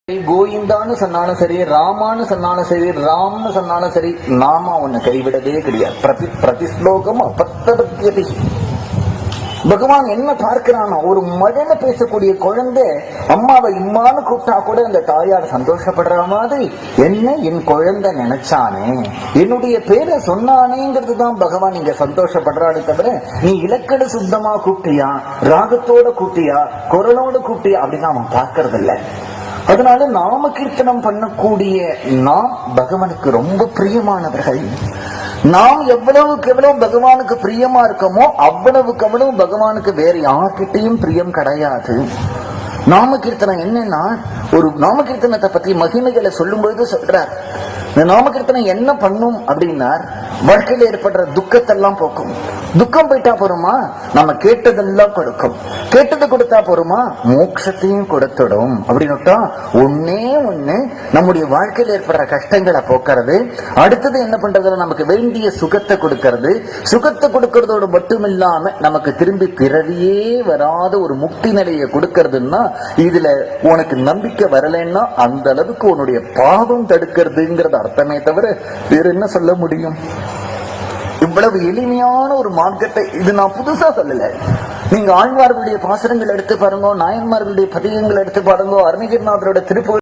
கோவிந்தான்னு சொன்னாலும் சரி, ராமான்னு சொன்னாலும் சரி, ராம்னு சொன்னாலும் சரி, நாம அவனை கைவிடவே கிடையாது. பிரதிஸ்லோகம் அபத்தபத்தியதி. பகவான் என்ன பார்க்கிறான், ஒரு மழல பேசக்கூடிய குழந்தை அம்மாவை இம்மான்னு கூப்பிட்டா கூட அந்த தாயார் சந்தோஷப்படுற மாதிரி என்ன என் குழந்தை நினைச்சானே, என்னுடைய பேரை சொன்னானேங்கிறது தான் பகவான் இங்க சந்தோஷப்படுறாரு. தவிர நீ இலக்கண சுத்தமா கூப்பிட்டியா, ராகத்தோட கூப்பிட்டியா, குரலோட கூப்பிட்டியா அப்படின்னு அவன் பார்க்கறது இல்லை. அதனால நாம கீர்த்தனம் பண்ணக்கூடிய நாம் பகவானுக்கு ரொம்ப பிரியமானவர்கள். நாம் எவ்வளவுக்கு எவ்வளவு பகவானுக்கு பிரியமா இருக்கோமோ அவ்வளவுக்கு அவ்வளவு பகவானுக்கு வேற யார்கிட்டையும் பிரியம் கிடையாது. நாம கீர்த்தனம் என்னன்னா, ஒரு நாம கீர்த்தனத்தை பத்தி மகிமைகளை சொல்லும் பொழுது சொல்றார், இந்த நாம கீர்த்தனம் என்ன பண்ணும் அப்படின்னா, வாழ்க்கையில ஏற்படுற துக்கத்தெல்லாம் போக்கும். துக்கம் போயிட்டா போருமா, நம்ம கேட்டதெல்லாம் கொடுக்கும். கேட்டது கொடுத்தா போருமா, மோட்சத்தையும் கொடுத்துடும். அப்படின்னுட்டா ஒன்னே ஒண்ணு நம்முடைய வாழ்க்கையில ஏற்படுற கஷ்டங்களை போக்குறது. அடுத்தது என்ன பண்றது, நமக்கு வேண்டிய சுகத்தை கொடுக்கறது. சுகத்தை கொடுக்கறதோடு மட்டும் இல்லாம நமக்கு திரும்பி பிறவியே வராத ஒரு முக்தி நிலையை கொடுக்கறதுன்னா, இதுல உனக்கு நம்பிக்கை வரலைன்னா அந்த அளவுக்கு உன்னுடைய பாவம் தடுக்கிறதுங்கிறது அர்த்தமே தவிர வேற என்ன சொல்ல முடியும்? இவ்வளவு எளிமையான ஒரு மார்க்கத்தை இது நான் புதுசா சொல்லல. நீங்க ஆழ்வார்களுடைய பாசனங்கள் எடுத்து பாருங்க, நாயன்மார்களுடைய பதிகங்கள் எடுத்து பாருங்க, அருணகிரிநாதரோட திருப்புகழ்